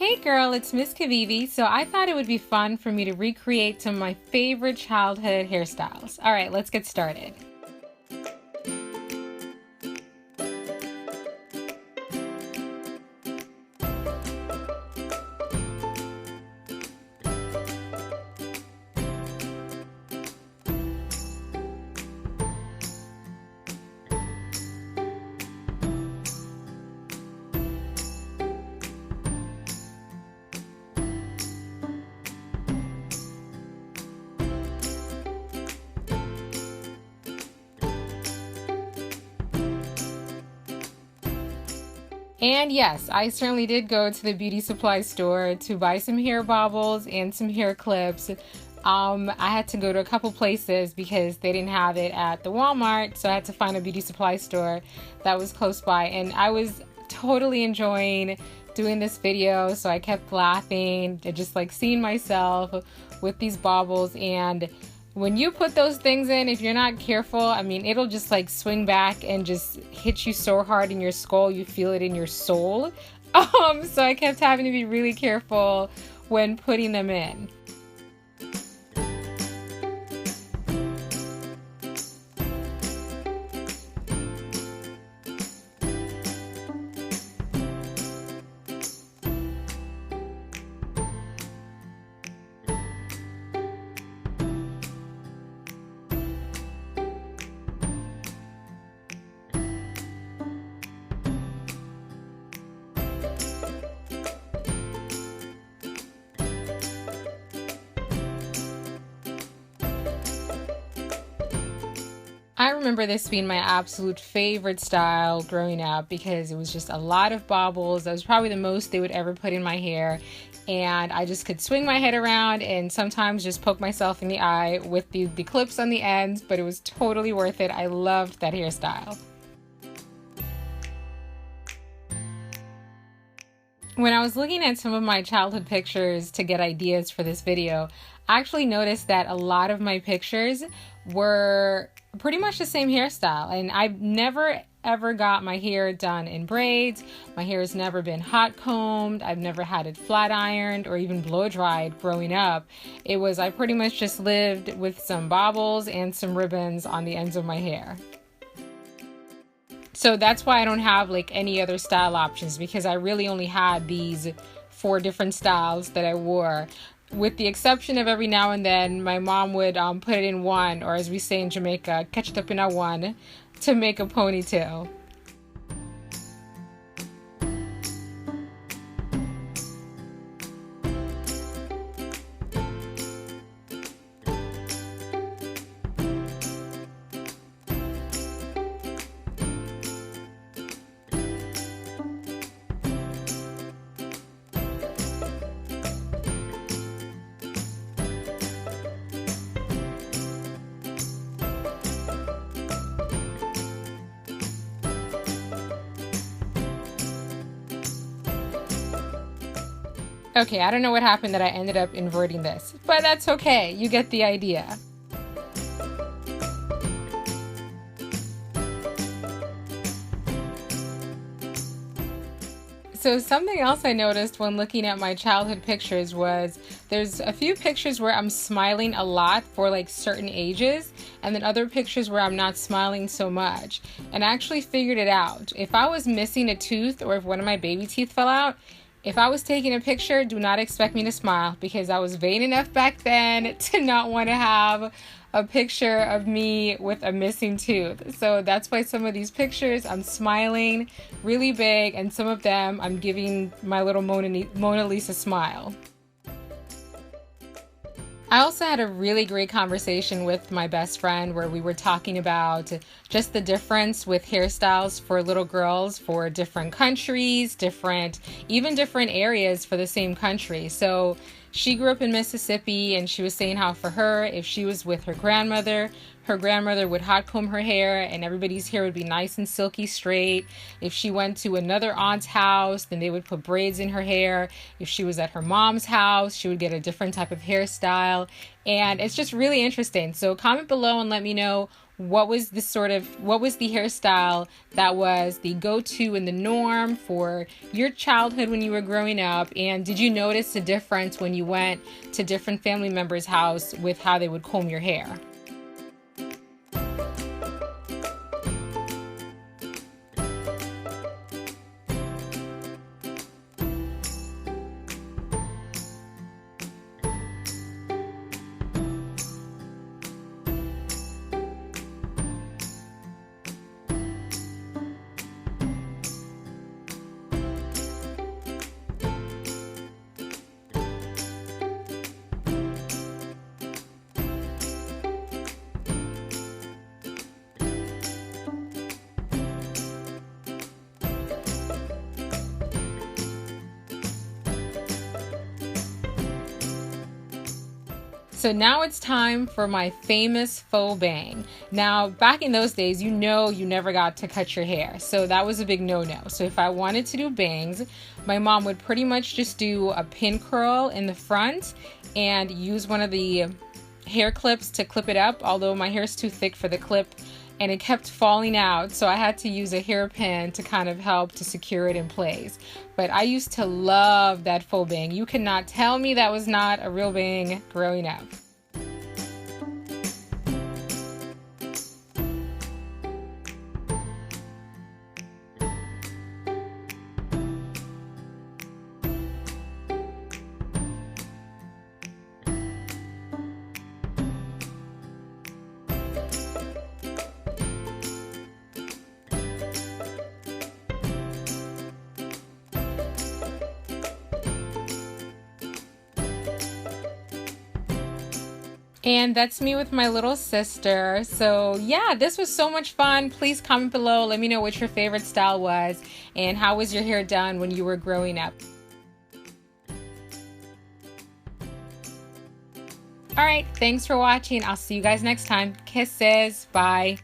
Hey girl, it's Miss Kibibi. So I thought it would be fun for me to recreate some of my favorite childhood hairstyles. All right, let's get started. And yes, I certainly did go to the beauty supply store to buy some hair bobbles and some hair clips. I had to go to a couple places because they didn't have it at the Walmart, so I had to find a beauty supply store that was close by. And I was totally enjoying doing this video, so I kept laughing and just like seeing myself with these baubles. And when you put those things in, if you're not careful, I mean, it'll just like swing back and just hit you so hard in your skull, you feel it in your soul. So I kept having to be really careful when putting them in. I remember this being my absolute favorite style growing up because it was just a lot of baubles. That was probably the most they would ever put in my hair. And I just could swing my head around and sometimes just poke myself in the eye with the clips on the ends, but it was totally worth it. I loved that hairstyle. When I was looking at some of my childhood pictures to get ideas for this video, I actually noticed that a lot of my pictures were pretty much the same hairstyle, and I've never ever got my hair done in braids. My hair has never been hot combed. I've never had it flat ironed or even blow dried growing up. I pretty much just lived with some baubles and some ribbons on the ends of my hair. So that's why I don't have like any other style options, because I really only had these 4 different styles that I wore. With the exception of every now and then, my mom would put it in one, or as we say in Jamaica, catch it up in a one, to make a ponytail. Okay, I don't know what happened that I ended up inverting this, but that's okay. You get the idea. So something else I noticed when looking at my childhood pictures was there's a few pictures where I'm smiling a lot for like certain ages, and then other pictures where I'm not smiling so much. And I actually figured it out. If I was missing a tooth or if one of my baby teeth fell out, if I was taking a picture, do not expect me to smile, because I was vain enough back then to not want to have a picture of me with a missing tooth. So that's why some of these pictures I'm smiling really big, and some of them I'm giving my little Mona Lisa smile. I also had a really great conversation with my best friend where we were talking about just the difference with hairstyles for little girls for different countries, even different areas for the same country. So she grew up in Mississippi, and she was saying how for her, if she was with her grandmother would hot comb her hair and everybody's hair would be nice and silky straight. If she went to another aunt's house, then they would put braids in her hair. If she was at her mom's house, she would get a different type of hairstyle. And it's just really interesting. So comment below and let me know what was the hairstyle that was the go-to and the norm for your childhood when you were growing up? And did you notice a difference when you went to different family members' house with how they would comb your hair? So now it's time for my famous faux bang. Now, back in those days, you never got to cut your hair. So that was a big no-no. So if I wanted to do bangs, my mom would pretty much just do a pin curl in the front and use one of the hair clips to clip it up, although my hair is too thick for the clip and it kept falling out, so I had to use a hairpin to kind of help to secure it in place. But I used to love that faux bang. You cannot tell me that was not a real bang growing up. And that's me with my little sister. So yeah, this was so much fun. Please comment below. Let me know what your favorite style was and how was your hair done when you were growing up. All right, thanks for watching. I'll see you guys next time. Kisses. Bye.